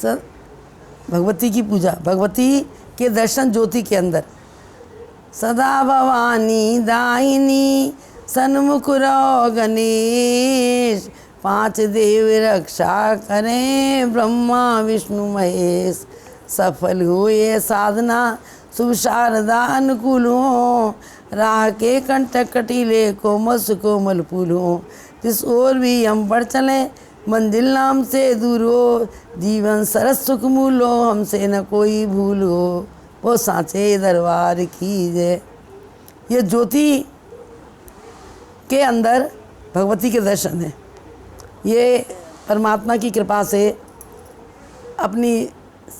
Sir Bhagwati की पूजा, भगवती के दर्शन ज्योति के अंदर। सदा भवानी दायिनी सन्मुख रहो गणेश, 5 देव रक्षा करें ब्रह्मा विष्णु महेश। सफल हो ये साधना शुभ शारदा अनुकूल हो, राह के कंटक कटीले कोमल फूल हो। जिस ओर भी हम बढ़ चलें मंजिल नाम से दूर हो, जीवन सरस सुख मूल हो, हमसे न कोई भूल हो। वो सांचे दरबार की जय। ये ज्योति के अंदर भगवती के दर्शन है। ये परमात्मा की कृपा से अपनी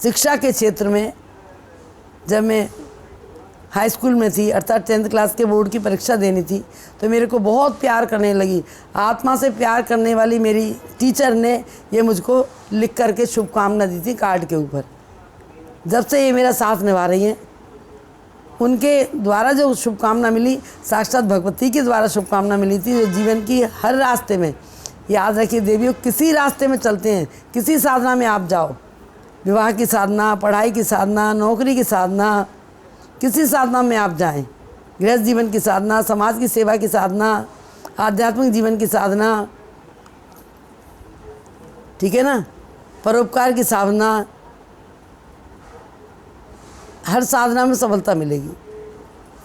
शिक्षा के क्षेत्र में, जब मैं हाई स्कूल में थी अर्थात 10th क्लास के बोर्ड की परीक्षा देनी थी, तो मेरे को बहुत प्यार करने लगी। आत्मा से प्यार करने वाली मेरी टीचर ने ये मुझको लिख करके शुभकामना दी थी कार्ड के ऊपर। जब से ये मेरा साथ निभा रही हैं, उनके द्वारा जो शुभकामना मिली, साक्षात भगवती के द्वारा शुभकामना मिली थी, जो जीवन की हर रास्ते में, याद रखिए देवियों, किसी रास्ते में चलते हैं, किसी साधना में आप जाओ, विवाह की साधना, पढ़ाई की साधना, नौकरी की साधना, किसी साधना में आप जाएं, गृहस्थ जीवन की साधना, समाज की सेवा की साधना, आध्यात्मिक जीवन की साधना, ठीक है ना, परोपकार की साधना, हर साधना में सफलता मिलेगी।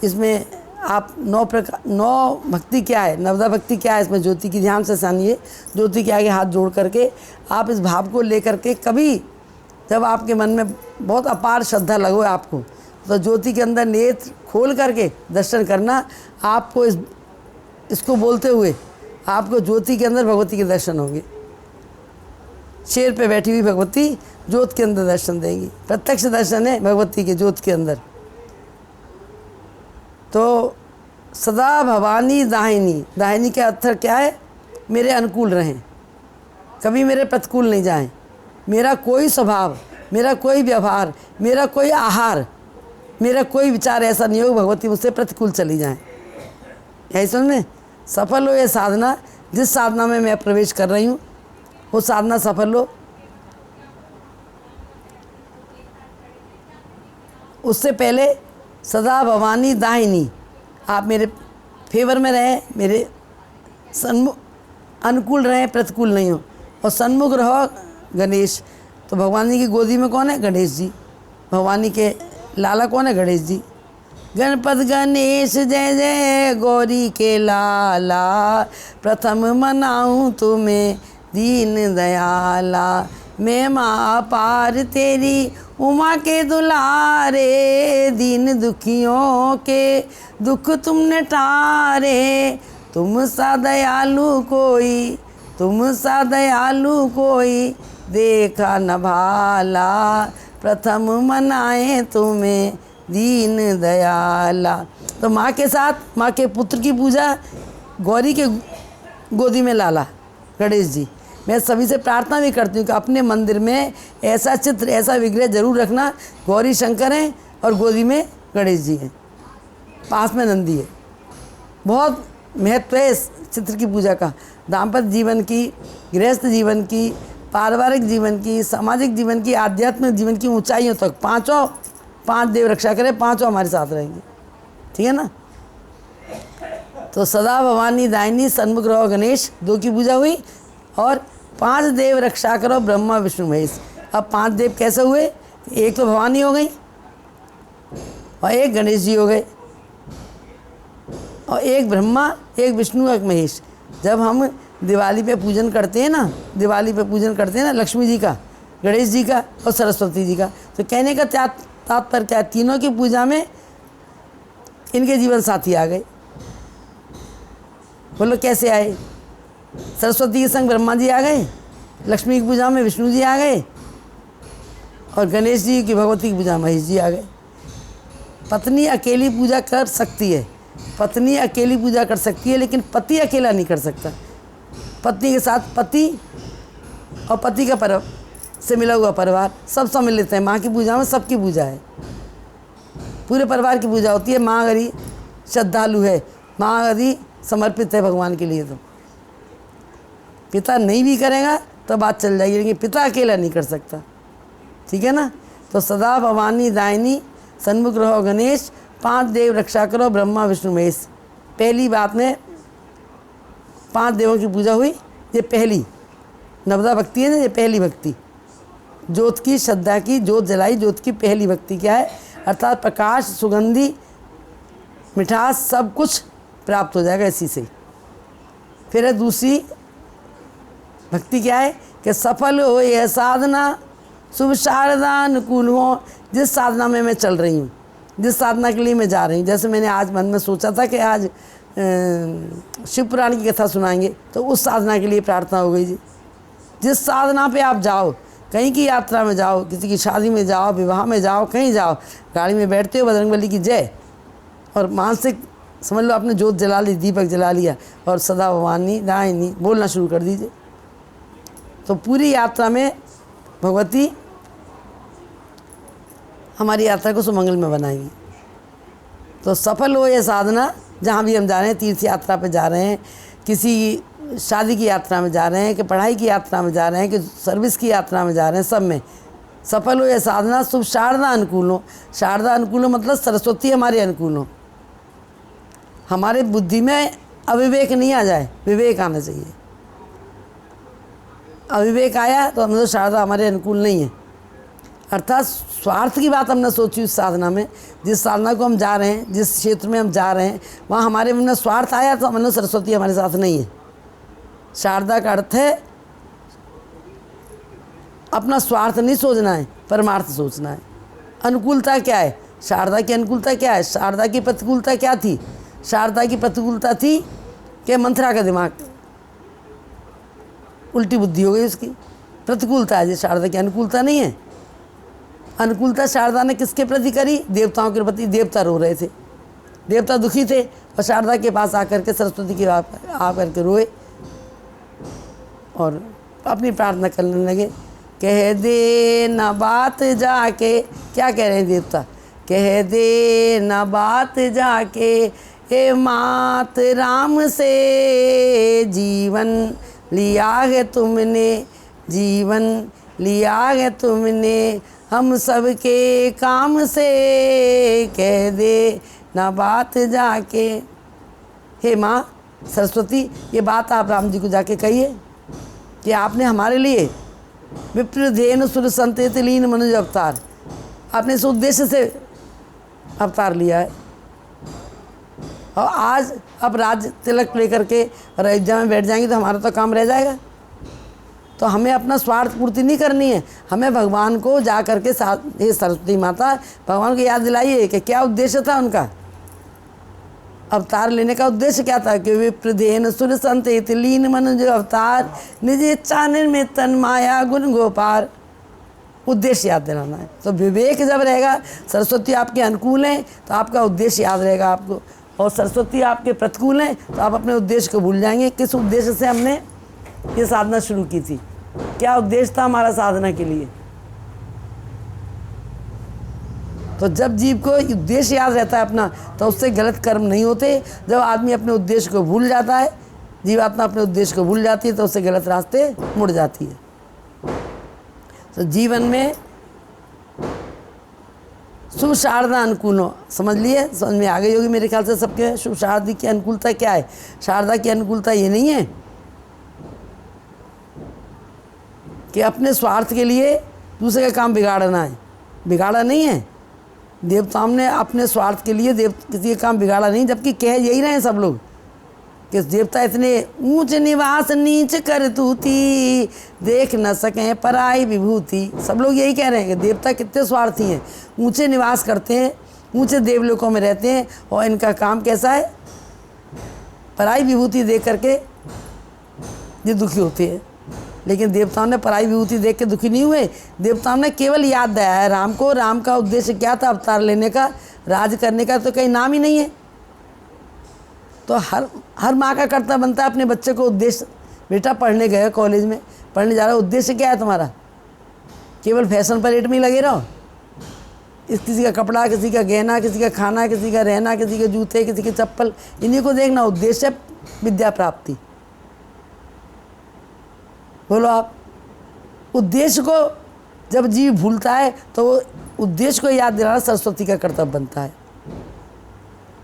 इसमें आप 9 भक्ति क्या है, नवदा भक्ति क्या है, इसमें ज्योति की ध्यान से सानिए। ज्योति के आगे हाथ जोड़ करके आप इस भाव को लेकर के, कभी जब आपके मन में बहुत अपार श्रद्धा लगो आपको, तो ज्योति के अंदर नेत्र खोल करके दर्शन करना। आपको इसको बोलते हुए आपको ज्योति के अंदर भगवती के दर्शन होंगे। शेर पे बैठी हुई भगवती ज्योत के अंदर दर्शन देंगी। प्रत्यक्ष दर्शन है भगवती के ज्योत के अंदर। तो सदा भवानी दाहिनी, दाहिनी का अर्थ क्या है? मेरे अनुकूल रहें, कभी मेरे प्रतिकूल नहीं जाएं। मेरा कोई स्वभाव, मेरा कोई व्यवहार, मेरा कोई आहार, मेरा कोई विचार ऐसा नहीं हो भगवती मुझसे प्रतिकूल चली जाए। यही समझ में सफल हो ये साधना। जिस साधना में मैं प्रवेश कर रही हूँ वो साधना सफल हो। उससे पहले सदा भवानी दाहिनी, आप मेरे फेवर में रहें, मेरे सन्मुख अनुकूल रहें, प्रतिकूल नहीं हो। और सन्मुख रहो गणेश। तो भगवानी की गोदी में कौन है? गणेश जी। भगवानी के लाला कौन है? गणेश जी। गणपत गणेश जय जय गौरी के लाला, प्रथम मनाऊं तुम्हें दीन दयाला। मैं माँ पार तेरी उमा के दुलारे, दीन दुखियों के दुख तुमने टारे। तुम सा दयालु कोई, तुम सा दयालु कोई देखा न भाला। प्रथम मनाए तुम्हें दीन दयाला। तो माँ के साथ माँ के पुत्र की पूजा, गौरी के गोदी में लाला गणेश जी। मैं सभी से प्रार्थना भी करती हूँ कि अपने मंदिर में ऐसा चित्र, ऐसा विग्रह जरूर रखना। गौरी शंकर हैं और गोदी में गणेश जी हैं, पास में नंदी है। बहुत महत्व है इस चित्र की पूजा का। दाम्पत्य जीवन की, गृहस्थ जीवन की, पारिवारिक जीवन की, सामाजिक जीवन की, आध्यात्मिक जीवन की ऊंचाइयों तक पांच देव रक्षा करें, पांचों हमारे साथ रहेंगे। ठीक है ना। तो सदा भवानी दायिनी सन्मुख रहो गणेश, 2 की पूजा हुई। और 5 देव रक्षा करो ब्रह्मा विष्णु महेश। अब 5 देव कैसे हुए? एक तो भवानी हो गई और एक गणेश जी हो गए और एक ब्रह्मा, एक विष्णु, एक महेश। जब हम दिवाली पे पूजन करते हैं ना, दिवाली पे पूजन करते हैं ना लक्ष्मी जी का, गणेश जी का और सरस्वती जी का, तो कहने का तात्पर्य क्या? तीनों की पूजा में इनके जीवन साथी आ गए। बोलो कैसे आए? सरस्वती के संग ब्रह्मा जी आ गए, लक्ष्मी की पूजा में विष्णु जी आ गए और गणेश जी की, भगवती की पूजा में महेश जी आ गए। पत्नी अकेली पूजा कर सकती है, पत्नी अकेली पूजा कर सकती है, लेकिन पति अकेला नहीं कर सकता। पत्नी के साथ पति और पति का से मिला हुआ परिवार सब सम्मिलित है। माँ की पूजा में सबकी पूजा है, पूरे परिवार की पूजा होती है। माँ अगर श्रद्धालु है, माँ अगर समर्पित है भगवान के लिए, तो पिता नहीं भी करेगा तो बात चल जाएगी, लेकिन पिता अकेला नहीं कर सकता। ठीक है ना। तो सदा भवानी दायिनी सन्मुख रहो गणेश, 5 देव रक्षा करो ब्रह्मा विष्णु महेश। पहली बात में 5 देवों की पूजा हुई, ये पहली नवदा भक्ति है ना, ये पहली भक्ति। ज्योत की, श्रद्धा की, ज्योत जलाई, ज्योत की पहली भक्ति क्या है, अर्थात प्रकाश, सुगंधी, मिठास सब कुछ प्राप्त हो जाएगा इसी से। फिर है दूसरी भक्ति क्या है कि सफल हो यह साधना, शुभ शारदा अनुकूल हो। जिस साधना में मैं चल रही हूँ, जिस साधना के लिए मैं जा रही हूँ, जैसे मैंने आज मन में सोचा था कि आज शिव पुराण की कथा सुनाएंगे, तो उस साधना के लिए प्रार्थना हो गई जी। जिस साधना पे आप जाओ, कहीं की यात्रा में जाओ, किसी की शादी में जाओ, विवाह में जाओ, कहीं जाओ, गाड़ी में बैठते हो बजरंगबली की जय, और मानसिक समझ लो आपने जोत जला ली, दीपक जला लिया, और सदा भवानी दायिनी बोलना शुरू कर दीजिए। तो पूरी यात्रा में भगवती हमारी यात्रा को सुमंगल में बनाएंगी। तो सफल हो ये साधना, जहाँ भी हम जा रहे हैं, तीर्थ यात्रा पे जा रहे हैं, किसी शादी की यात्रा में जा रहे हैं, कि पढ़ाई की यात्रा में जा रहे हैं, कि सर्विस की यात्रा में जा रहे हैं, सब में सफल हो ये साधना, शुभ शारदा अनुकूल हो। शारदा अनुकूल हो मतलब सरस्वती हमारे अनुकूल हो, हमारे बुद्धि में अविवेक नहीं आ जाए, विवेक आना चाहिए। अविवेक आया तो हम शारदा हमारे अनुकूल नहीं है, अर्थात स्वार्थ की बात हमने सोची उस साधना में। जिस साधना को हम जा रहे हैं, जिस क्षेत्र में हम जा रहे हैं, वहाँ हमारे मन में स्वार्थ आया तो हमने सरस्वती हमारे साथ नहीं है। शारदा का अर्थ है अपना स्वार्थ नहीं सोचना है, परमार्थ सोचना है। अनुकूलता क्या है, शारदा की अनुकूलता क्या है, शारदा की प्रतिकूलता क्या थी। शारदा की प्रतिकूलता थी कि मंथरा का दिमाग, उल्टी बुद्धि हो गई उसकी, प्रतिकूलता है। शारदा की अनुकूलता नहीं है। अनुकूलता शारदा ने किसके प्रति करी, देवताओं के प्रति। देवता रो रहे थे, देवता दुखी थे, और शारदा के पास आकर के सरस्वती के आकर के रोए और अपनी प्रार्थना करने लगे। कह दे न बात जाके, क्या कह रहे हैं देवता, कह दे न बात जाके, हे मात राम से जीवन लिया है तुमने, जीवन लिया है तुमने हम सबके काम से, कह दे ना बात जाके। हे माँ सरस्वती, ये बात आप राम जी को जाके कहिए कि आपने हमारे लिए विप्रधेनु सुर संतेत लीन मनुज अवतार, आपने इस उद्देश्य से अवतार लिया है। और आज अब राज तिलक लेकर के और अयोध्या में बैठ जाएंगे तो हमारा तो काम रह जाएगा। तो हमें अपना स्वार्थ पूर्ति नहीं करनी है, हमें भगवान को जा करके साथ, हे सरस्वती माता भगवान को याद दिलाइए कि क्या उद्देश्य था उनका अवतार लेने का। उद्देश्य क्या था कि विप्रधेन सुर संतेत लीन मनुज अवतार, निज इच्छा निर्मित तन माया गुण गोपार। उद्देश्य याद दिलाना है। तो विवेक जब रहेगा, सरस्वती आपके अनुकूल हैं तो आपका उद्देश्य याद रहेगा आपको, और सरस्वती आपके प्रतिकूल हैं तो आप अपने उद्देश्य को भूल जाएंगे। किस उद्देश्य से हमने ये साधना शुरू की थी, क्या उद्देश्य था हमारा साधना के लिए। तो जब जीव को उद्देश्य याद रहता है अपना, तो उससे गलत कर्म नहीं होते। जब आदमी अपने उद्देश्य को भूल जाता है, जीवात्मा अपने उद्देश्य को भूल जाती है, तो उससे गलत रास्ते मुड़ जाती है। तो जीवन में शुभ शारदा अनुकूल हो, समझ लिए, समझ में आ गई होगी मेरे ख्याल से सबके। शुभ शारदा की अनुकूलता क्या है, शारदा की अनुकूलता ये नहीं है कि अपने स्वार्थ के लिए दूसरे का काम बिगाड़ना है, बिगाड़ा नहीं है। देवताओं ने अपने स्वार्थ के लिए किसी का काम बिगाड़ा नहीं, जबकि कह यही रहे हैं सब लोग कि देवता इतने ऊंच निवास नीच कर तूती, देख न सकें पराई विभूति। सब लोग यही कह रहे हैं कि देवता कितने स्वार्थी हैं, ऊंचे निवास करते हैं, ऊंचे देवलोकों में रहते हैं, और इनका काम कैसा है, पराई विभूति देख करके ये दुखी होते हैं। लेकिन देवताओं ने पराई विभूति देख के दुखी नहीं हुए, देवताओं ने केवल याद दिया है राम को। राम का उद्देश्य क्या था, अवतार लेने का, राज करने का तो कहीं नाम ही नहीं है। तो हर माँ का कर्तव्य बनता है अपने बच्चे को उद्देश्य, बेटा पढ़ने गए कॉलेज में, पढ़ने जा रहा है, उद्देश्य क्या है तुम्हारा, केवल फैशन परेड में ही लगे रहो। किसी का कपड़ा, किसी का गहना, किसी का खाना, किसी का रहना, किसी के जूते, किसी के चप्पल, इन्हीं को देखना। उद्देश्य विद्या प्राप्ति। बोलो आप, उद्देश्य को जब जीव भूलता है तो वो उद्देश्य को याद दिलाना सरस्वती का कर्तव्य बनता है।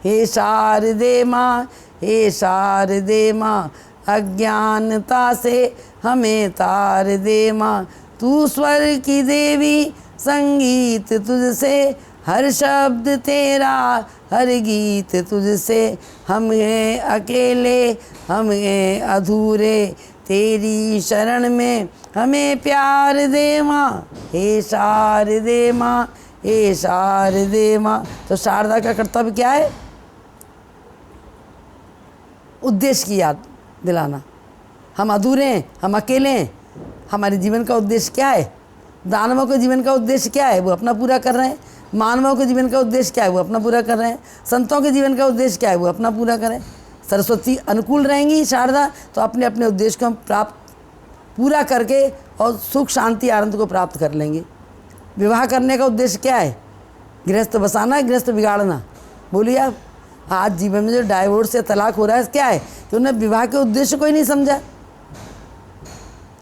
हे शारदे माँ, हे शारदे माँ, अज्ञानता से हमें तार दे माँ। तू स्वर की देवी, संगीत तुझसे, हर शब्द तेरा, हर गीत तुझसे। हम हैं अकेले, हम हैं अधूरे, तेरी शरण में हमें प्यार दे माँ। हे शारदे माँ, हे शारदे माँ। तो शारदा का कर्तव्य क्या है? उद्देश्य की याद दिलाना। हम अधूरे हैं, हम अकेले हैं, हमारे जीवन का उद्देश्य क्या है? दानवों के जीवन का उद्देश्य क्या है? वो अपना पूरा कर रहे हैं। मानवों के जीवन का उद्देश्य क्या है? वो अपना पूरा कर रहे हैं। संतों के जीवन का उद्देश्य क्या है? वो अपना पूरा करें। सरस्वती अनुकूल रहेंगी शारदा, तो अपने अपने उद्देश्य को हम पूरा करके और सुख शांति आनंद को प्राप्त कर लेंगे। विवाह करने का उद्देश्य क्या है? गृहस्थ बसाना, गृहस्थ बिगाड़ना। बोलिए आप, आज जीवन में जो डाइवोर्स या तलाक हो रहा है क्या है? कि उन्होंने विवाह के उद्देश्य को ही नहीं समझा।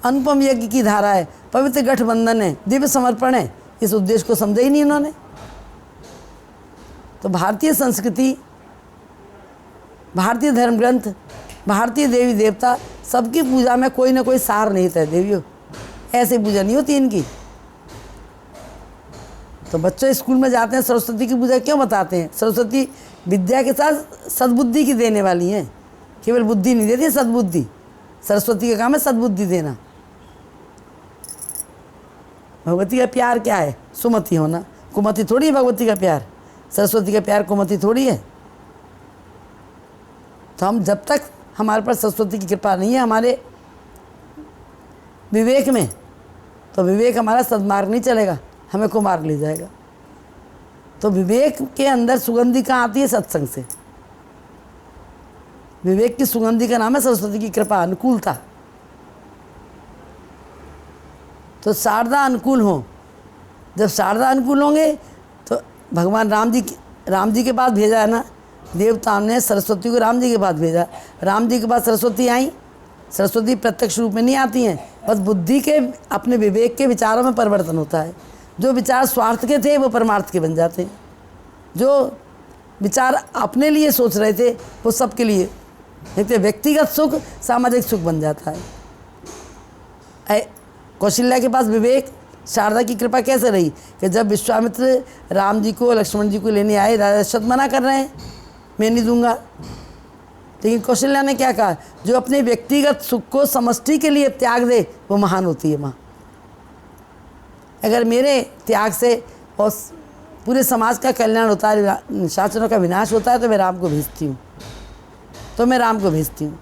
अनुपम यज्ञ की धारा है, पवित्र गठबंधन है, दिव्य समर्पण है, इस उद्देश्य को समझा ही नहीं उन्होंने। तो भारतीय संस्कृति, भारतीय धर्म ग्रंथ, भारतीय देवी देवता, सबकी पूजा में कोई ना कोई सार निहित है। देवियों, ऐसे पूजा नहीं होती इनकी। तो बच्चे स्कूल में जाते हैं, सरस्वती की पूजा क्यों बताते हैं? सरस्वती विद्या के साथ सद्बुद्धि की देने वाली हैं। केवल बुद्धि नहीं देती, सद्बुद्धि। सरस्वती का काम है सद्बुद्धि देना। भगवती का प्यार क्या है? सुमति होना। कुमति थोड़ी है भगवती का प्यार। सरस्वती का प्यार कुमति थोड़ी है। तो हम जब तक हमारे पर सरस्वती की कृपा नहीं है हमारे विवेक में, तो विवेक हमारा सद्मार्ग नहीं चलेगा, हमें कुमार्ग ले जाएगा। तो विवेक के अंदर सुगंधि कहाँ आती है? सत्संग से। विवेक की सुगंधि का नाम है सरस्वती की कृपा, अनुकूलता। तो शारदा अनुकूल हो। जब शारदा अनुकूल होंगे तो भगवान राम जी के पास भेजा है ना, देवताओं ने सरस्वती को राम जी के पास भेजा। राम जी के पास सरस्वती आई। सरस्वती प्रत्यक्ष रूप में नहीं आती हैं, बस बुद्धि के, अपने विवेक के विचारों में परिवर्तन होता है। जो विचार स्वार्थ के थे वो परमार्थ के बन जाते हैं। जो विचार अपने लिए सोच रहे थे वो सबके लिए, देखते व्यक्तिगत सुख सामाजिक सुख बन जाता है। कौशल्या के पास विवेक, शारदा की कृपा कैसे रही कि जब विश्वामित्र राम जी को, लक्ष्मण जी को लेने आए, राजा दशरथ मना कर रहे हैं, मैं नहीं दूंगा। लेकिन कौशल्या ने क्या कहा? जो अपने व्यक्तिगत सुख को समष्टि के लिए त्याग दे वो महान होती है माँ। अगर मेरे त्याग से और पूरे समाज का कल्याण होता है, शासनों का विनाश होता है, तो मैं राम को भेजती हूँ,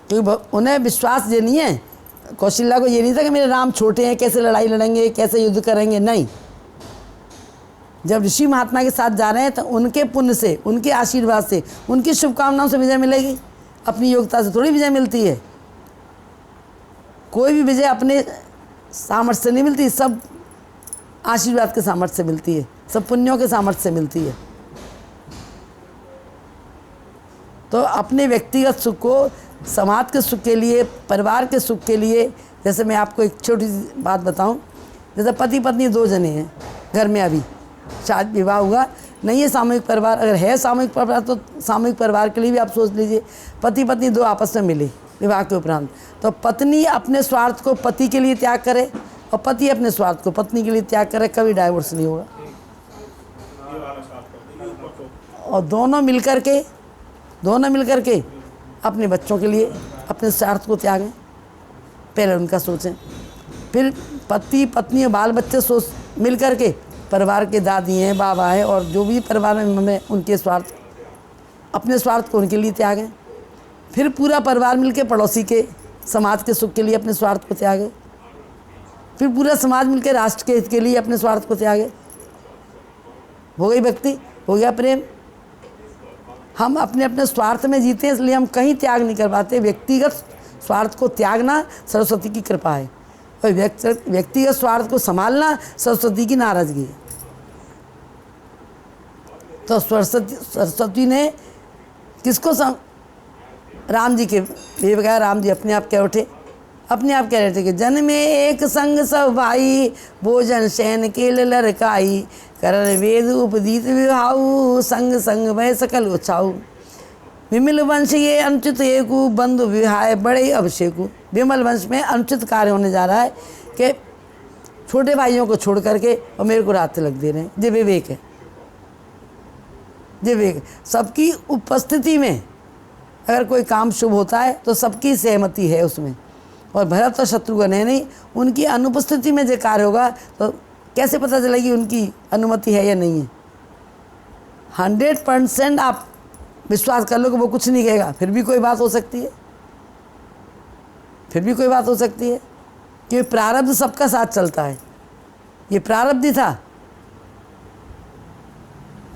क्योंकि उन्हें विश्वास ये नहीं है, कौशल्या को ये नहीं था कि मेरे राम छोटे हैं, कैसे लड़ाई लड़ेंगे, कैसे युद्ध करेंगे। नहीं, जब ऋषि महात्मा के साथ जा रहे हैं तो उनके पुण्य से, उनके आशीर्वाद से, उनकी शुभकामनाओं से विजय मिलेगी। अपनी योग्यता से थोड़ी विजय मिलती है। कोई भी विजय अपने सामर्थ्य से नहीं मिलती, सब आशीर्वाद के सामर्थ्य से मिलती है, सब पुण्यों के सामर्थ्य से मिलती है। तो अपने व्यक्तिगत सुख को समाज के सुख के लिए, परिवार के सुख के लिए, जैसे मैं आपको एक छोटी सी बात बताऊं, जैसे पति पत्नी 2 जने हैं घर में, अभी शादी विवाह हुआ नहीं है, सामूहिक परिवार अगर है, सामूहिक परिवार, तो सामूहिक परिवार के लिए भी आप सोच लीजिए, पति पत्नी 2 आपस में मिले विवाह के उपरांत, तो पत्नी अपने स्वार्थ को पति के लिए त्याग करे और पति अपने स्वार्थ को पत्नी के लिए त्याग करे, कभी डाइवोर्स नहीं होगा। और दोनों मिलकर के अपने बच्चों के लिए अपने स्वार्थ को त्यागें, पहले उनका सोचें, फिर पति पत्नी और बाल बच्चे सोच मिल कर के, परिवार के दादी हैं, बाबा हैं, और जो भी परिवार में उनके स्वार्थ, अपने स्वार्थ को उनके लिए त्यागें। फिर पूरा परिवार मिलके पड़ोसी के, समाज के सुख के लिए अपने स्वार्थ को त्यागे। फिर पूरा समाज मिलकर राष्ट्र के हित के लिए अपने स्वार्थ को त्यागे। हो गई भक्ति, हो गया प्रेम। हम अपने अपने स्वार्थ में जीते हैं, इसलिए हम कहीं त्याग नहीं कर पाते। व्यक्तिगत स्वार्थ को त्यागना सरस्वती की कृपा है, और व्यक्तिगत स्वार्थ को संभालना सरस्वती की नाराजगी है। तो सरस्वती ने किसको राम जी के, ये कहा राम जी अपने आप क्या उठे, अपने आप कह रहे थे कि जन में एक संग सब भाई, भोजन शयन केल लरकाई, करन वेद उपदीत विभाऊ, संग संग वह सकल उछाऊ। विमल वंश ये अनुचित एकु, बंधु विहाय बड़े अभिषेकु। विमल वंश में अनुचित कार्य होने जा रहा है कि छोटे भाइयों को छोड़ करके और मेरे को रात लग दे रहे हैं। ये विवेक है, ये विवेक। सबकी उपस्थिति में अगर कोई काम शुभ होता है तो सबकी सहमति है उसमें, और भरत और शत्रुघ्न है नहीं, उनकी अनुपस्थिति में जो कार्य होगा तो कैसे पता चलेगी उनकी अनुमति है या नहीं है। 100% आप विश्वास कर लो कि वो कुछ नहीं कहेगा, फिर भी कोई बात हो सकती है, फिर भी कोई बात हो सकती है, कि प्रारब्ध सबका साथ चलता है। ये प्रारब्ध ही था,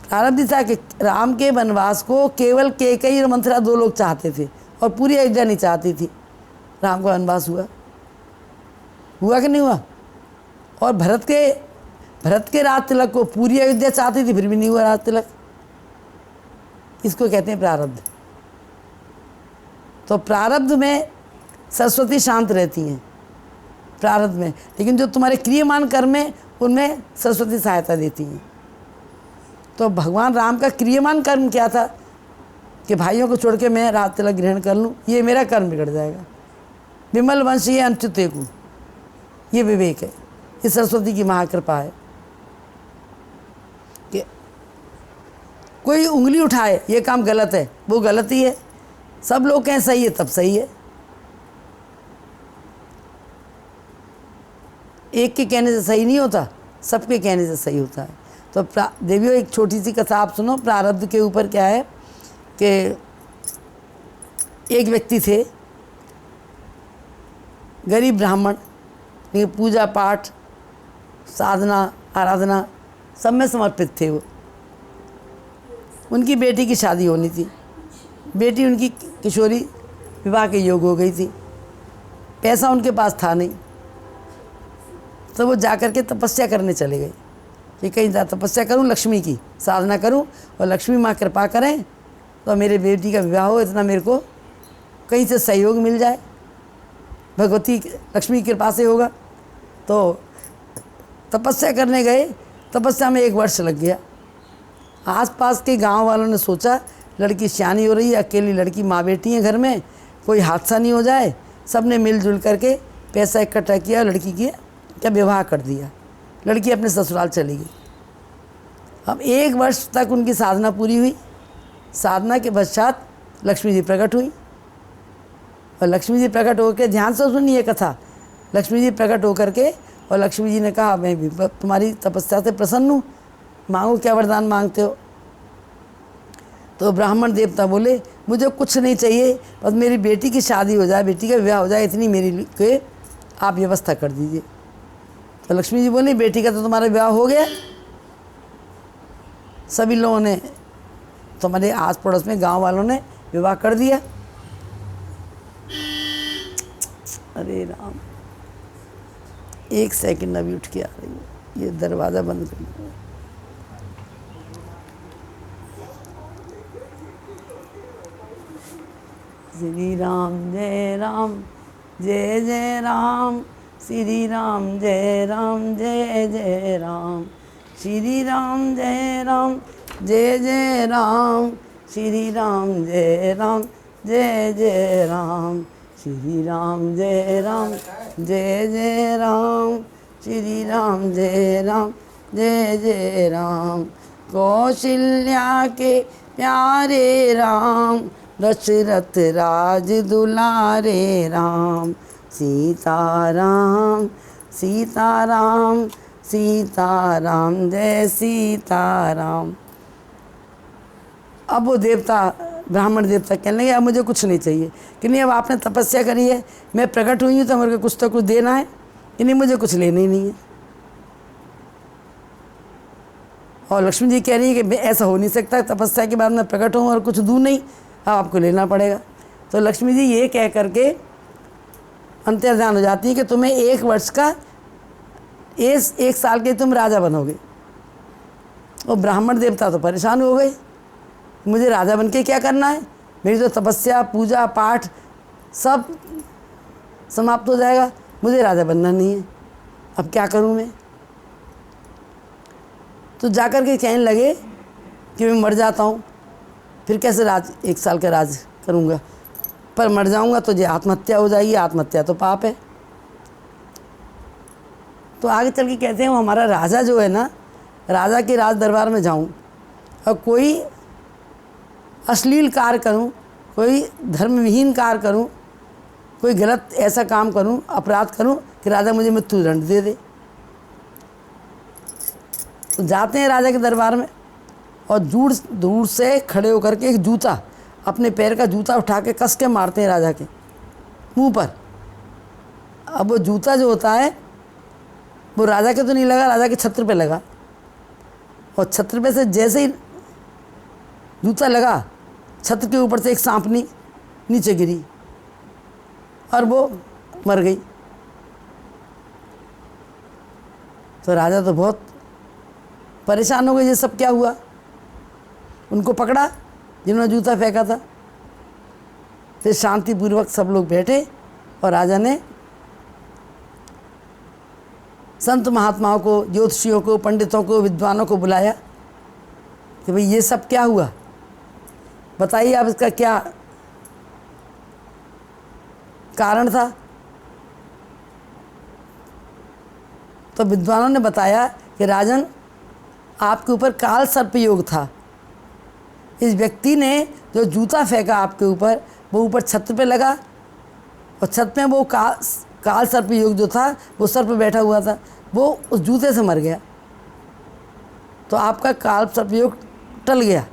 प्रारब्ध ही था कि राम के वनवास को केवल कैकेयी और मंथरा 2 लोग चाहते थे और पूरी अयोध्या नहीं चाहती थी। राम का वनवास हुआ कि नहीं हुआ? और भरत के राज तिलक को पूरी अयोध्या चाहती थी, फिर भी नहीं हुआ राज तिलक। इसको कहते हैं प्रारब्ध। तो प्रारब्ध में सरस्वती शांत रहती हैं, प्रारब्ध में, लेकिन जो तुम्हारे क्रियमान कर्म है उनमें सरस्वती सहायता देती हैं। तो भगवान राम का क्रियमान कर्म क्या था कि भाइयों को छोड़ के मैं राज तिलक ग्रहण कर लूँ, ये मेरा कर्म बिगड़ जाएगा। विमल वंश ये अनुचित एकु, ये विवेक है, ये सरस्वती की महाकृपा है कि कोई उंगली उठाए ये काम गलत है, वो गलत ही है। सब लोग कहें सही है तब सही है। एक के कहने से सही नहीं होता, सबके कहने से सही होता है। तो देवियों, एक छोटी सी कथा आप सुनो प्रारब्ध के ऊपर। क्या है कि एक व्यक्ति थे, गरीब ब्राह्मण, लेकिन पूजा पाठ साधना आराधना सब में समर्पित थे वो। उनकी बेटी की शादी होनी थी, बेटी उनकी किशोरी विवाह के योग हो गई थी, पैसा उनके पास था नहीं, तो वो जाकर के तपस्या करने चले गए कि कहीं तपस्या करूं, लक्ष्मी की साधना करूं और लक्ष्मी माँ कृपा करें तो मेरे बेटी का विवाह हो, इतना मेरे को कहीं से सहयोग मिल जाए, भगवती लक्ष्मी की कृपा से होगा। तो तपस्या करने गए, तपस्या में 1 वर्ष लग गया। आसपास के गांव वालों ने सोचा लड़की सियानी हो रही है, अकेली लड़की, माँ बेटी है घर में, कोई हादसा नहीं हो जाए। सब ने मिलजुल करके पैसा इकट्ठा किया, लड़की की क्या विवाह कर दिया। लड़की अपने ससुराल चली गई। अब 1 वर्ष तक उनकी साधना पूरी हुई। साधना के पश्चात लक्ष्मी जी प्रकट हुई, और लक्ष्मी जी प्रकट होकर, ध्यान से सुनिए कथा, लक्ष्मी जी प्रकट होकर के, और लक्ष्मी जी ने कहा मैं भी तुम्हारी तपस्या से प्रसन्न हूँ, मांगो क्या वरदान मांगते हो। तो ब्राह्मण देवता बोले मुझे कुछ नहीं चाहिए, बस मेरी बेटी की शादी हो जाए, बेटी का विवाह हो जाए, इतनी मेरी के आप व्यवस्था कर दीजिए। तो लक्ष्मी जी बोली बेटी का तो तुम्हारा विवाह हो गया, सभी लोगों ने, तुम्हारे आस पड़ोस में गांव वालों ने विवाह कर दिया। अरे राम, 1 सेकंड अभी उठ के आ रही है, ये दरवाज़ा बंद कर दो। श्री राम जय राम जय जय राम, श्री राम जय राम जय जय राम, श्री राम जय राम जय जय राम, श्री राम जय राम जय जय राम, श्री राम जय राम जय जय राम, श्री राम जय राम जय जय राम। कौशल्या के प्यारे राम, दशरथ राज दुलारे राम, सीताराम सीताराम सीताराम जय सीताराम। अब वो देवता, ब्राह्मण देवता कहने लगे अब मुझे कुछ नहीं चाहिए, कि नहीं अब आपने तपस्या करी है, मैं प्रकट हुई हूँ तो मेरे को कुछ तो कुछ देना है, कि नहीं मुझे कुछ लेना ही नहीं है। और लक्ष्मी जी कह रही है कि ऐसा हो नहीं सकता, तपस्या के बाद मैं प्रकट हूँ और कुछ दूँ नहीं, अब आपको लेना पड़ेगा। तो लक्ष्मी जी ये कह करके अंतर्ध्यान हो जाती है कि तुम्हें 1 वर्ष का 1 साल के तुम राजा बनोगे। और ब्राह्मण देवता तो परेशान हो गए, मुझे राजा बन के क्या करना है, मेरी तो तपस्या पूजा पाठ सब समाप्त हो जाएगा, मुझे राजा बनना नहीं है, अब क्या करूं मैं। तो जाकर के कहने लगे कि मैं मर जाता हूँ, फिर कैसे 1 साल का राज करूँगा, पर मर जाऊँगा तो ये आत्महत्या हो जाएगी, आत्महत्या तो पाप है। तो आगे चल के कहते हैं वो हमारा राजा जो है ना, राजा के राज दरबार में जाऊँ और कोई अश्लील कार्य करूँ, कोई धर्मविहीन कार्य करूँ, कोई गलत ऐसा काम करूँ, अपराध करूँ कि राजा मुझे मृत्युदंड दे दे। तो जाते हैं राजा के दरबार में और दूर से खड़े होकर के एक जूता, अपने पैर का जूता उठा के कस के मारते हैं राजा के मुंह पर। अब वो जूता जो होता है वो राजा के तो नहीं लगा, राजा के छत्र पे लगा, और छत्र पे से जैसे ही जूता लगा, छत्र के ऊपर से एक सांपनी नीचे गिरी और वो मर गई। तो राजा तो बहुत परेशान हो गए, ये सब क्या हुआ। उनको पकड़ा जिन्होंने जूता फेंका था। फिर शांतिपूर्वक सब लोग बैठे और राजा ने संत महात्माओं को, ज्योतिषियों को, पंडितों को, विद्वानों को बुलाया कि भाई ये सब क्या हुआ, बताइए आप इसका क्या कारण था। तो विद्वानों ने बताया कि राजन, आपके ऊपर काल सर्प योग था। इस व्यक्ति ने जो जूता फेंका आपके ऊपर, वो ऊपर छत्र पे लगा और छत में वो काल सर्प योग जो था, वो सर्प बैठा हुआ था, वो उस जूते से मर गया। तो आपका काल सर्प योग टल गया,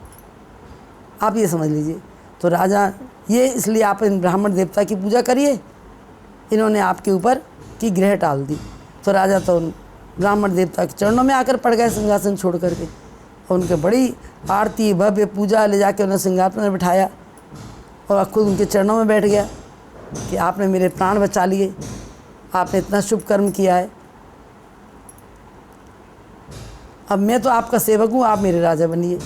आप ये समझ लीजिए। तो राजा, ये इसलिए आप इन ब्राह्मण देवता की पूजा करिए, इन्होंने आपके ऊपर की ग्रह टाल दी। तो राजा तो ब्राह्मण देवता के चरणों में आकर पड़ गए सिंहासन छोड़ करके, और उनके बड़ी आरती भव्य पूजा ले जाके उन्हें सिंहासन में बिठाया और खुद उनके चरणों में बैठ गया कि आपने मेरे प्राण बचा लिए, आपने इतना शुभ कर्म किया है, अब मैं तो आपका सेवक हूँ, आप मेरे राजा बनिए।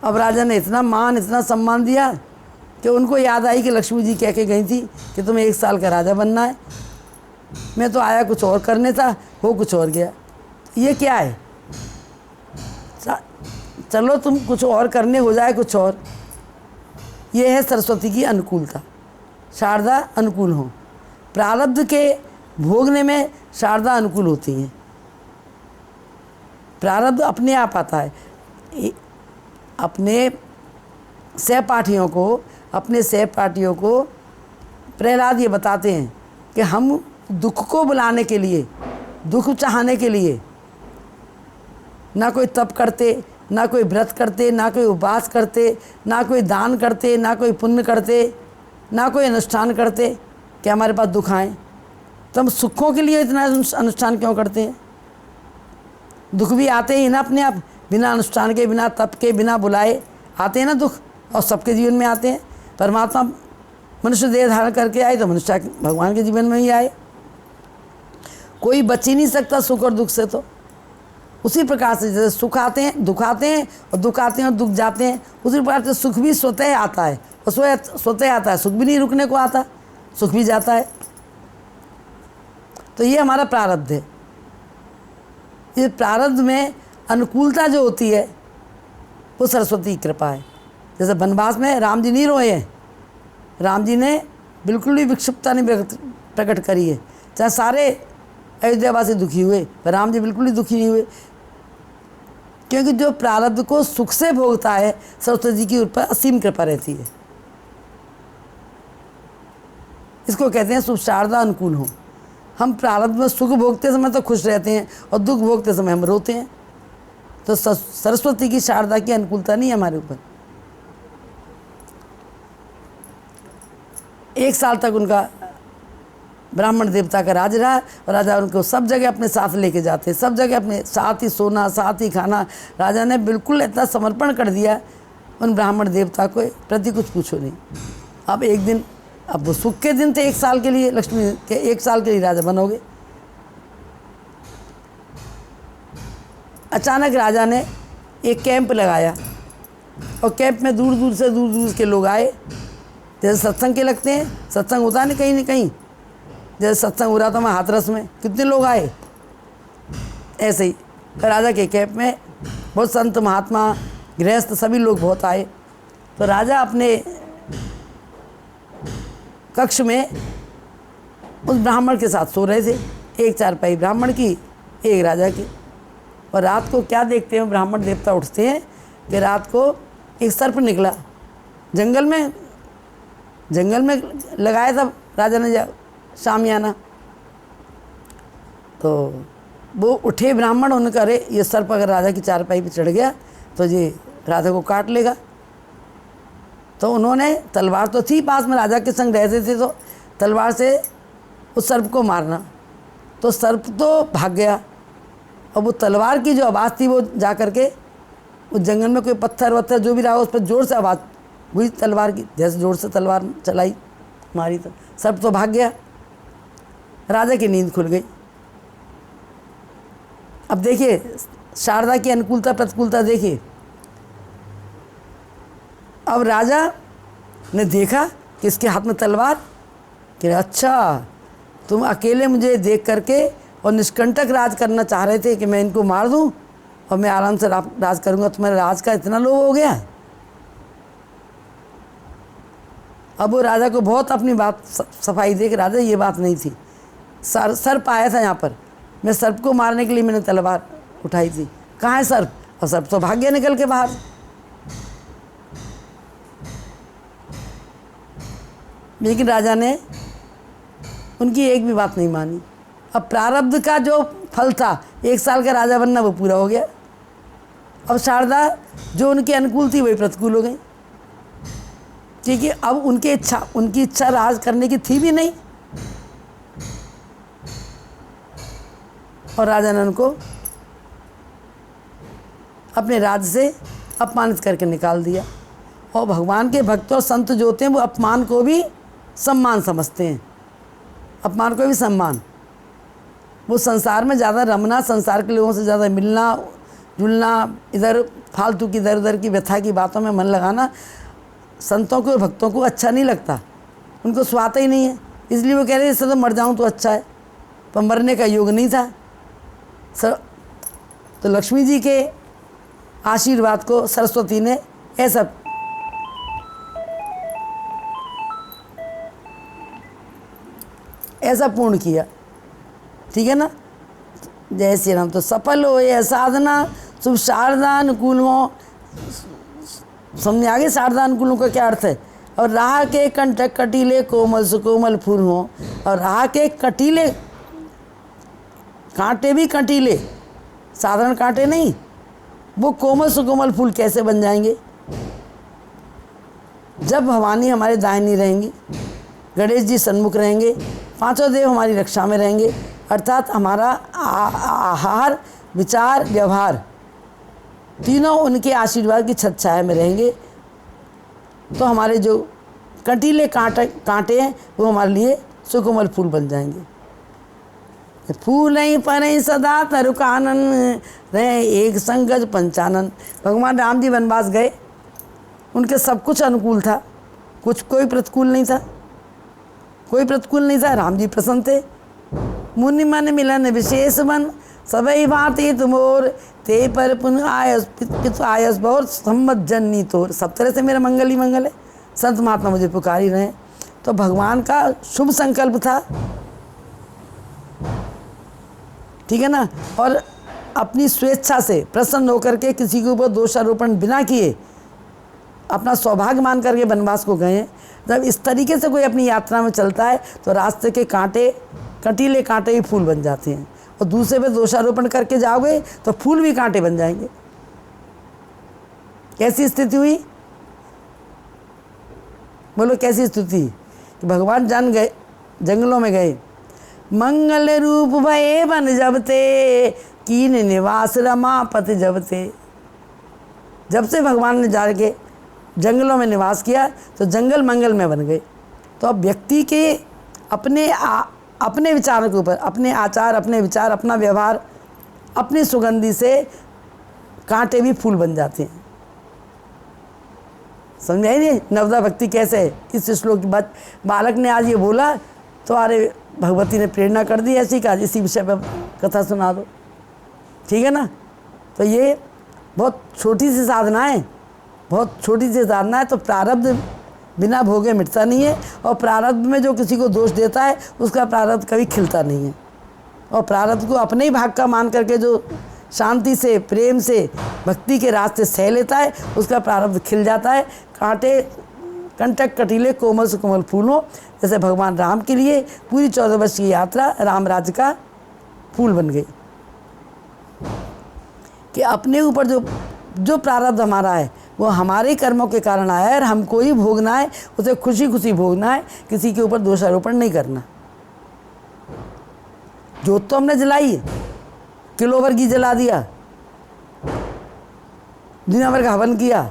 अब राजा ने इतना मान, इतना सम्मान दिया कि उनको याद आई कि लक्ष्मी जी कह के गई थी कि तुम्हें 1 साल का राजा बनना है, मैं तो आया कुछ और करने था, हो कुछ और गया। ये क्या है, चलो तुम कुछ और करने, हो जाए कुछ और। ये है सरस्वती की अनुकूलता, शारदा अनुकूल हो। प्रारब्ध के भोगने में शारदा अनुकूल होती हैं। प्रारब्ध अपने आप आता है। अपने सहपाठियों को प्रहलाद ये बताते हैं कि हम दुख को बुलाने के लिए, दुख चाहने के लिए ना कोई तप करते, ना कोई व्रत करते, ना कोई उपवास करते, ना कोई दान करते, ना कोई पुण्य करते, ना कोई अनुष्ठान करते कि हमारे पास दुख आए। तो हम सुखों के लिए इतना अनुष्ठान क्यों करते हैं? दुख भी आते ही ना अपने आप, बिना अनुष्ठान के, बिना तप के, बिना बुलाए आते हैं ना दुख, और सबके जीवन में आते हैं। परमात्मा मनुष्य देह धारण करके आए तो मनुष्य भगवान के जीवन में ही आए। कोई बच ही नहीं सकता सुख और दुख से। तो उसी प्रकार से जैसे सुख आते हैं, दुख आते हैं, और दुख आते हैं और दुख जाते हैं, उसी प्रकार से सुख भी स्वतः आता है और स्वतः आता है। सुख भी नहीं रुकने को आता, सुख भी जाता है। तो ये हमारा प्रारब्ध है। इस प्रारब्ध में अनुकूलता जो होती है वो सरस्वती की कृपा है। जैसे वनवास में राम जी नहीं रोए हैं, राम जी ने बिल्कुल भी विक्षिप्तता नहीं प्रकट करी है। चाहे सारे अयोध्यावासी दुखी हुए, पर राम जी बिल्कुल ही दुखी नहीं हुए, क्योंकि जो प्रारब्ध को सुख से भोगता है, सरस्वती जी की ऊपर असीम कृपा रहती है। इसको कहते हैं शुभ शारदा अनुकूल हो। हम प्रारब्ध में सुख भोगते समय तो खुश रहते हैं और दुख भोगते समय हम रोते हैं। तो सरस्वती की, शारदा की अनुकूलता नहीं है हमारे ऊपर। 1 साल तक उनका ब्राह्मण देवता का राज रहा, और राजा उनको सब जगह अपने साथ लेके जाते, सब जगह अपने साथ ही सोना, साथ ही खाना। राजा ने बिल्कुल इतना समर्पण कर दिया उन ब्राह्मण देवता को प्रति, कुछ पूछो नहीं। अब एक दिन, अब वो सुख के दिन थे 1 साल के लिए, लक्ष्मी के 1 साल के लिए राजा बनोगे। अचानक राजा ने एक कैंप लगाया, और कैंप में दूर दूर के लोग आए जैसे सत्संग के लगते हैं, सत्संग होता नहीं कहीं न कहीं, जैसे सत्संग हो रहा था मैं हाथरस में, कितने लोग आए, ऐसे ही राजा के कैंप में बहुत संत महात्मा गृहस्थ सभी लोग बहुत आए। तो राजा अपने कक्ष में उस ब्राह्मण के साथ सो रहे थे, एक चारपाई ब्राह्मण की, एक राजा की। और रात को क्या देखते हैं ब्राह्मण देवता उठते हैं कि रात को एक सर्प निकला जंगल में लगाया था राजा ने शामियाना। तो वो उठे ब्राह्मण, उन्होंने कहा अरे ये सर्प अगर राजा की चारपाई पे चढ़ गया तो ये राजा को काट लेगा। तो उन्होंने, तलवार तो थी पास में, राजा के संग रहते थे, तो तलवार से उस सर्प को मारना। तो सर्प तो भाग गया और वो तलवार की जो आवाज़ थी वो जा कर के उस जंगल में कोई पत्थर वत्थर जो भी रहा उस पर जोर से आवाज़ हुई तलवार की, जैसे जोर से तलवार चलाई मारी तो सर्प तो भाग गया। राजा की नींद खुल गई। अब देखिए शारदा की अनुकूलता प्रतिकूलता देखिए। अब राजा ने देखा कि इसके हाथ में तलवार, कि अच्छा तुम अकेले मुझे देख करके और निष्कंटक राज करना चाह रहे थे कि मैं इनको मार दूं और मैं आराम से राज करूंगा, तुम्हारे राज का इतना लोभ हो गया। अब वो राजा को बहुत अपनी बात सफाई दे कि राजा ये बात नहीं थी, सर्प आया था यहाँ पर, मैं सर्प को मारने के लिए मैंने तलवार उठाई थी, कहाँ है सर्प? और सर्प तो भाग गया निकल के बाहर। लेकिन राजा ने उनकी एक भी बात नहीं मानी। अब प्रारब्ध का जो फल था 1 साल का राजा बनना वो पूरा हो गया। अब शारदा जो उनकी अनुकूल थी वही प्रतिकूल हो गई, क्योंकि अब उनकी इच्छा राज करने की थी भी नहीं। और राजा ने उनको अपने राज्य से अपमानित करके निकाल दिया। और भगवान के भक्त और संत जो होते हैं वो अपमान को भी सम्मान समझते हैं, अपमान को भी सम्मान। वो संसार में ज़्यादा रमना, संसार के लोगों से ज़्यादा मिलना जुलना, इधर फालतू की इधर उधर की व्यथा की बातों में मन लगाना संतों को और भक्तों को अच्छा नहीं लगता, उनको स्वाद ही नहीं है। इसलिए वो कह रहे हैं इससे तो मर जाऊँ तो अच्छा है, पर मरने का योग नहीं था। तो लक्ष्मी जी के आशीर्वाद को सरस्वती ने ऐसा पूर्ण किया, ठीक है ना। जय श्री राम। तो सफल हो यह साधना शुभ शारदा अनुकूल हो, समझ आगे शारदा अनुकूलों का क्या अर्थ है। और राह के कंटक कटीले कोमल सुकोमल फूल हो, और राह के कटीले कांटे भी कटीले, साधारण कांटे नहीं, वो कोमल सुकोमल फूल कैसे बन जाएंगे जब भवानी हमारे दाहिनी रहेंगी, गणेश जी सन्मुख रहेंगे, पांचों देव हमारी रक्षा में रहेंगे, अर्थात हमारा आहार विचार व्यवहार तीनों उनके आशीर्वाद की छत छाया में रहेंगे। तो हमारे जो कंटीले कांटे हैं वो हमारे लिए सुकोमल फूल बन जाएंगे। फूल नहीं पर सदा तरुकानन रहे एक संगज पंचानन। भगवान राम जी वनवास गए, उनके सब कुछ अनुकूल था, कोई प्रतिकूल नहीं था, कोई प्रतिकूल नहीं था। राम जी प्रसन्न थे। मुनि मन मिलन विशेष बन सबई भांति तुमोर ते पर पुनः आयस बहुत सम्मत जननी तोर। सब तरह से मेरा मंगल ही मंगल है, संत महात्मा मुझे पुकार ही रहे। तो भगवान का शुभ संकल्प था, ठीक है ना। और अपनी स्वेच्छा से प्रसन्न होकर के किसी के ऊपर दोषारोपण बिना किए अपना सौभाग्य मान करके वनवास को गए। जब इस तरीके से कोई अपनी यात्रा में चलता है तो रास्ते के कंटीले कांटे ही फूल बन जाते हैं, और दूसरे पे दोषारोपण करके जाओगे तो फूल भी कांटे बन जाएंगे। कैसी स्थिति हुई बोलो, कैसी स्थिति कि भगवान जान गए, जंगलों में गए, मंगल रूप भये बन जबते कीन निवास रमापति जबते। जब से भगवान ने जाके जंगलों में निवास किया तो जंगल मंगल में बन गए। तो अब व्यक्ति के अपने विचारों के ऊपर, अपने आचार, अपने विचार, अपना व्यवहार, अपनी सुगंधी से कांटे भी फूल बन जाते हैं। समझ आई नहीं नवदा भक्ति कैसे है। इस श्लोक की बात बालक ने आज ये बोला तो अरे भगवती ने प्रेरणा कर दी ऐसी का इसी विषय पर कथा सुना दो, ठीक है ना। तो ये बहुत छोटी सी साधना है, बहुत छोटी सी साधना है। तो प्रारब्ध बिना भोगे मिटता नहीं है, और प्रारब्ध में जो किसी को दोष देता है उसका प्रारब्ध कभी खिलता नहीं है। और प्रारब्ध को अपने ही भाग का मान करके जो शांति से प्रेम से भक्ति के रास्ते सह लेता है उसका प्रारब्ध खिल जाता है। कांटे कंटक कटीले कोमल से कोमल फूलों, जैसे भगवान राम के लिए पूरी 14 वर्ष की यात्रा राम राज्य का फूल बन गई कि अपने ऊपर जो प्रारब्ध हमारा है वो हमारे कर्मों के कारण आया है और हमको ही भोगना है, उसे खुशी खुशी भोगना है, किसी के ऊपर दोषारोपण नहीं करना। जोत तो हमने जलाई है, किलो भर घी जला दिया, दुनिया भर का हवन किया,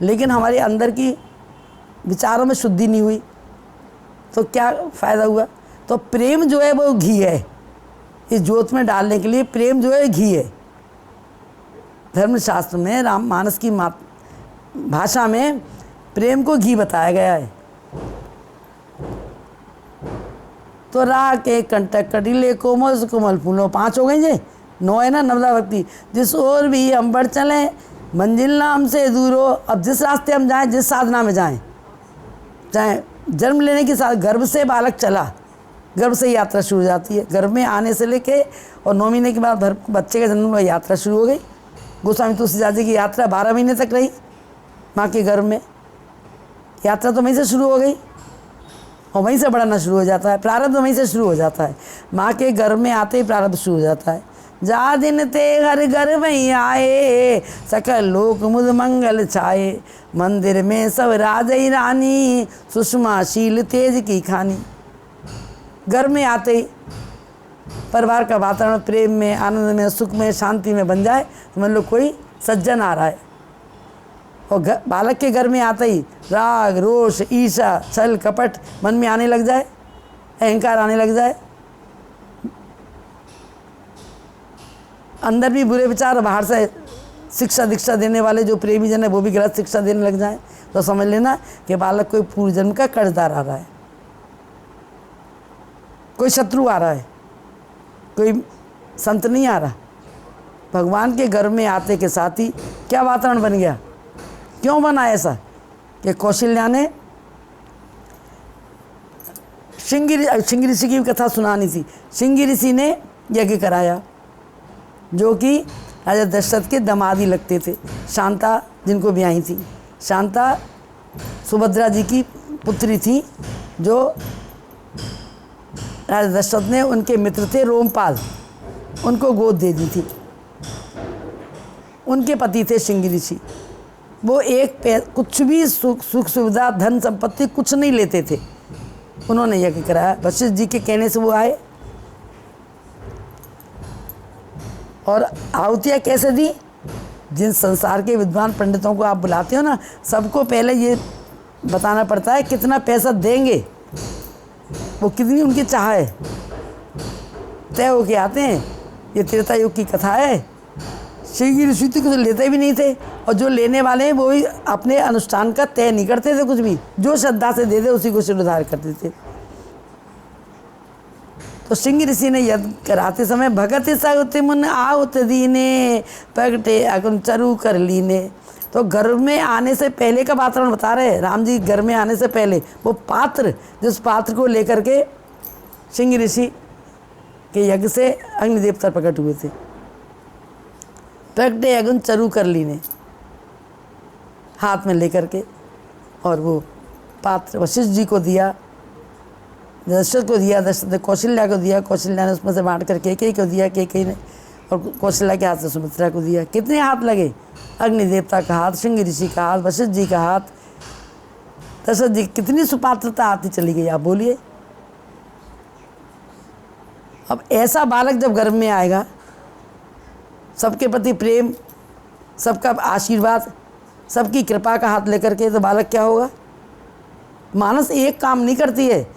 लेकिन हमारे अंदर की विचारों में शुद्धि नहीं हुई तो क्या फ़ायदा हुआ। तो प्रेम जो है वो घी है, इस जोत में डालने के लिए प्रेम जो है घी है। धर्मशास्त्र में राममानस की भाषा में प्रेम को घी बताया गया है। तो राह के कंटक कटीले कोमल से कोमल फूलों 5 हो गई जे, 9 है ना नवदा भक्ति। जिस ओर भी हम बढ़ चलें मंजिल ना हमसे दूर हो। अब जिस रास्ते हम जाएं, जिस साधना में जाएं, चाहे जन्म लेने के साथ गर्भ से बालक चला, गर्भ से यात्रा शुरू हो जाती है। गर्भ में आने से लेके और 9 महीने के बाद बच्चे का जन्म हुआ, यात्रा शुरू हो गई। गोस्वामी तुलसीदास जी की यात्रा 12 महीने तक रही माँ के गर्भ में। यात्रा तो वहीं से शुरू हो गई और वहीं से बढ़ना शुरू हो जाता है। प्रारब्ध वहीं से शुरू हो जाता है, माँ के गर्भ में आते ही प्रारब्ध शुरू हो जाता है। जा दिन ते हर घर वहीं आए, सकल लोक मुद मंगल छाए। मंदिर में सब राजई रानी, सुषमा शील तेज की खानी। घर में आते ही परिवार का वातावरण प्रेम में, आनंद में, सुख में, शांति में बन जाए, समझ लो कोई सज्जन आ रहा है। और बालक के घर में आते ही राग रोष ईर्ष्या छल कपट मन में आने लग जाए, अहंकार आने लग जाए, अंदर भी बुरे विचार, बाहर से शिक्षा दीक्षा देने वाले जो प्रेमी जन है वो भी गलत शिक्षा देने लग जाए, तो समझ लेना कि बालक कोई पूर्व जन्म का कर्जदार आ रहा है, कोई शत्रु आ रहा है, कोई संत नहीं आ रहा। भगवान के घर में आते के साथ ही क्या वातावरण बन गया। क्यों बना ऐसा कि कौशल्या ने श्रृंगी ऋषि की कथा सुनानी थी। श्रृंगी ऋषि ने यज्ञ कराया जो कि राजा दशरथ के दमादी लगते थे। शांता जिनको ब्याही थी, शांता सुभद्रा जी की पुत्री थी जो राजा दशरथ ने, उनके मित्र थे रोमपाल, उनको गोद दे दी थी। उनके पति थे श्रृंगी ऋषि। वो कुछ भी सुख सुविधा धन संपत्ति कुछ नहीं लेते थे। उन्होंने यज्ञ कराया। वशिष्ठ जी के कहने से वो आए और आहुतियाँ कैसे दी। जिन संसार के विद्वान पंडितों को आप बुलाते हो ना, सबको पहले ये बताना पड़ता है कितना पैसा देंगे, वो कितनी उनकी चाह है, तय होके आते हैं। ये त्रेता युग की कथा है। श्रृंगी ऋषि तो कुछ लेते भी नहीं थे, और जो लेने वाले हैं वो ही अपने अनुष्ठान का तय नहीं करते थे कुछ भी, जो श्रद्धा से दे दे उसी को सिरोधार करते थे। तो श्रृंगी ऋषि ने यज्ञ कराते समय भगत सगुत मुन आहुत दीने, प्रगटे अगुन चरु कर लीने। तो घर में आने से पहले का वातावरण बता रहे हैं। राम जी घर में आने से पहले वो पात्र, जिस पात्र को लेकर के श्रृंगी ऋषि के यज्ञ से अग्नि देवता प्रकट हुए थे। प्रगटे अगुन चरु कर लीने हाथ में लेकर के, और वो पात्र वशिष्ठ जी को दिया, दशरथ को दिया, दशरथ ने कौशल्या को दिया, कौशल्या ने उसमें से बांट कर केकई को दिया, केकई ने, और कौशल्या के हाथ से सुमित्रा को दिया। कितने हाथ लगे? अग्नि देवता का हाथ, श्रृंगी ऋषि का हाथ, वशिष्ठ जी का हाथ, दशरथ जी। कितनी सुपात्रता आती चली गई, आप बोलिए। अब ऐसा बालक जब गर्भ में आएगा, सबके प्रति प्रेम, सबका आशीर्वाद, सबकी कृपा का हाथ लेकर के, तो बालक क्या होगा? मानस एक काम नहीं करती है,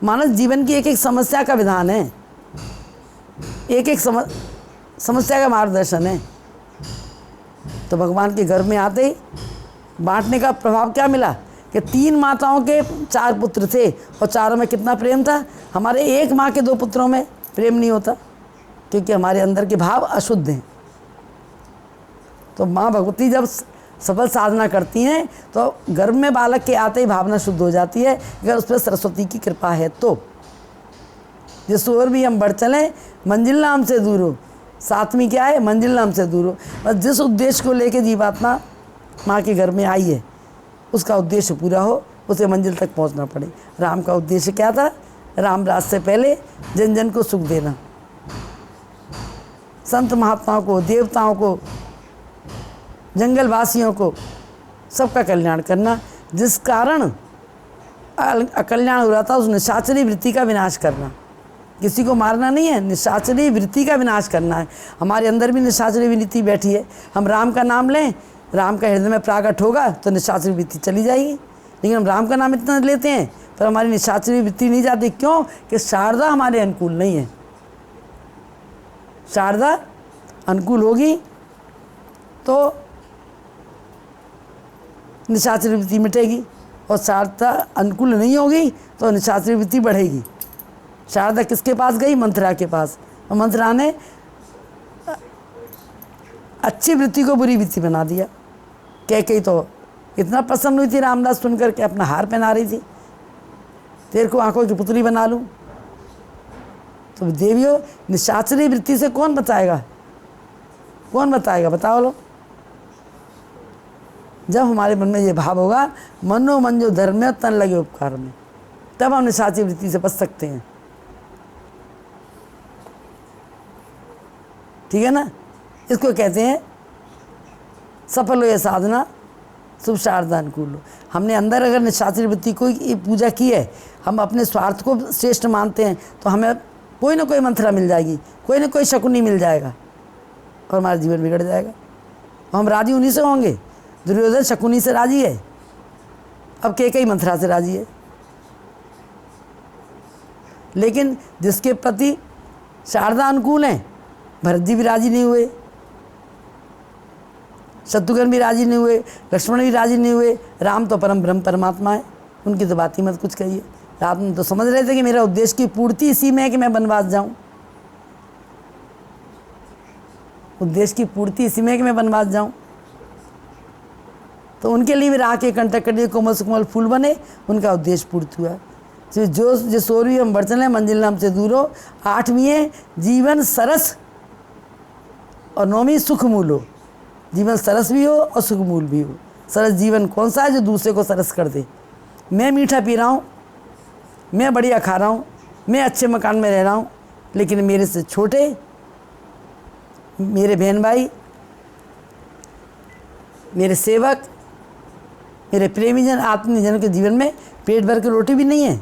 मानस जीवन की एक एक समस्या का विधान है, एक एक समस्या का मार्गदर्शन है। तो भगवान के घर में आते ही बांटने का प्रभाव क्या मिला कि 3 माताओं के 4 पुत्र थे और चारों में कितना प्रेम था। हमारे एक माँ के 2 पुत्रों में प्रेम नहीं होता, क्योंकि हमारे अंदर के भाव अशुद्ध हैं। तो माँ भगवती जब सफल साधना करती हैं तो गर्भ में बालक के आते ही भावना शुद्ध हो जाती है, अगर उस पर सरस्वती की कृपा है तो। जिस ओर भी हम बढ़ चलें मंजिल नाम से दूर हो। 7वीं क्या है? मंजिल नाम से दूर हो। बस जिस उद्देश्य को लेके जीवात्मा माँ के घर में आई है उसका उद्देश्य पूरा हो, उसे मंजिल तक पहुँचना पड़े। राम का उद्देश्य क्या था? राम राज से पहले जन जन को सुख देना, संत महात्माओं को, देवताओं को, जंगलवासियों को, सबका कल्याण करना। जिस कारण अकल्याण हो रहा था उस निशाचरी वृत्ति का विनाश करना। किसी को मारना नहीं है, निशाचरी वृत्ति का विनाश करना है। हमारे अंदर भी निशाचरी वृत्ति बैठी है। हम राम का नाम लें, राम का हृदय में प्राकट होगा तो निशाचरी वृत्ति चली जाएगी। लेकिन हम राम का नाम इतना लेते हैं पर हमारी निशाचरी वृत्ति नहीं जाती। क्यों? कि शारदा हमारे अनुकूल नहीं है। शारदा अनुकूल होगी तो निशाचरी वृत्ति मिटेगी, और शारदा अनुकूल नहीं होगी तो निशाचरी वृत्ति बढ़ेगी। शारदा किसके पास गई? मंथरा के पास, और मंथरा ने अच्छी वृत्ति को बुरी वृत्ति बना दिया। कैकेयी तो इतना प्रसन्न हुई थी रामदास सुनकर के अपना हार पहना रही थी, तेरे को आंखों की पुतली बना लूं। तो देवियों, निशाचरी वृत्ति से कौन बचाएगा? कौन बताएगा? बताओ लो। जब हमारे मन में ये भाव होगा, मनो मन जो धर्म में तन लगे उपकार में, तब हम निशाचरी वृत्ति से बच सकते हैं। ठीक है ना? इसको कहते हैं सफल हो ये साधना, शुभ शारदा अनुकूल हो। हमने अंदर अगर निशाचरी वृत्ति को पूजा की है, हम अपने स्वार्थ को श्रेष्ठ मानते हैं, तो हमें कोई ना कोई मंथरा मिल जाएगी, कोई ना कोई शकुनी मिल जाएगा और हमारा जीवन बिगड़ जाएगा। हम राजी उन्हीं से होंगे। दुर्योधन शकुनी से राजी है, अब कैकेयी मंथरा से राजी है। लेकिन जिसके प्रति शारदा अनुकूल है, भरत जी भी राजी नहीं हुए, शत्रुघ्न भी राजी नहीं हुए, लक्ष्मण भी राजी नहीं हुए। राम तो परम ब्रह्म परमात्मा है, उनकी तो बात ही मत कुछ कहिए। राम तो समझ रहे थे कि मेरा उद्देश्य की पूर्ति इसी में है कि मैं वनवास जाऊं। उद्देश्य की पूर्ति इसी में है कि मैं वनवास जाऊं। तो उनके लिए भी राह के कंटक कर लिए कोमल सुकोमल फूल बने, उनका उद्देश्य पूर्ति हुआ। तो जो 16वीं हम बढ़ चले मंजिल नाम से दूर हो। 8वीं है जीवन सरस और 9वीं सुख मूल हो। जीवन सरस भी हो और सुख मूल भी हो। सरस जीवन कौन सा है? जो दूसरे को सरस कर दे। मैं मीठा पी रहा हूँ, मैं बढ़िया खा रहा हूँ, मैं अच्छे मकान में रह रहा हूँ, लेकिन मेरे से छोटे, मेरे बहन भाई, मेरे सेवक, मेरे प्रेमीजन, आत्मीजन के जीवन में पेट भर के रोटी भी नहीं है।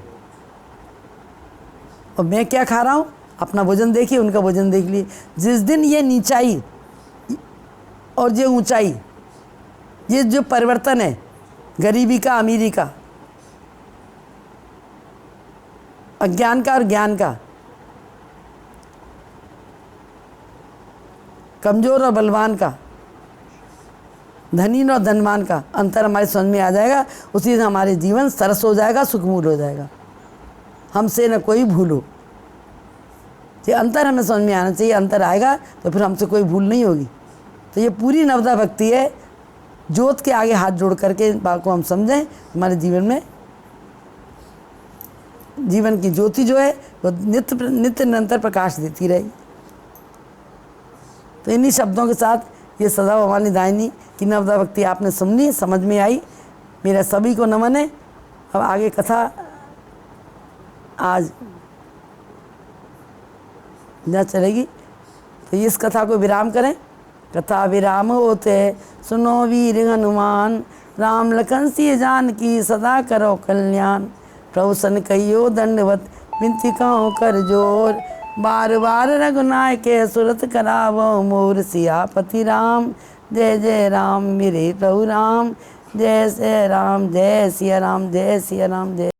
और मैं क्या खा रहा हूँ? अपना भोजन देखिए, उनका भोजन देख लिए। जिस दिन ये नीचाई और ये ऊंचाई, ये जो परिवर्तन है गरीबी का, अमीरी का, अज्ञान का और ज्ञान का, कमजोर और बलवान का, धनी और धनवान का अंतर हमारे समझ में आ जाएगा। उसी दिन हमारे जीवन सरस हो जाएगा, सुखमूल हो जाएगा। हमसे न कोई भूल हो, ये अंतर हमें समझ में आना चाहिए। अंतर आएगा तो फिर हमसे कोई भूल नहीं होगी। तो ये पूरी नवदा भक्ति है। ज्योत के आगे हाथ जोड़ करके इस बात को हम समझें, हमारे जीवन में जीवन की ज्योति जो है वो नित्य निरंतर प्रकाश देती रहेगी। तो इन्हीं शब्दों के साथ ये सदा भवानी दायिनी की नवदा भक्ति आपने सुनी, समझ में आई। मेरा सभी को नमन है। अब आगे कथा आज जहाँ चलेगी, तो इस कथा को विराम करें। कथा विराम होते सुनो वीर हनुमान, राम लखन सिय जानकी सदा करो कल्याण। प्रभु सन कहियो दंडवत विनती कहो कर जोर, बार बार रघुनाय के सुरत करावो मोर। सियापति राम जय जय राम मेरे प्रभु राम, जय श्री राम, जय सिया राम, जय सिया राम, जय।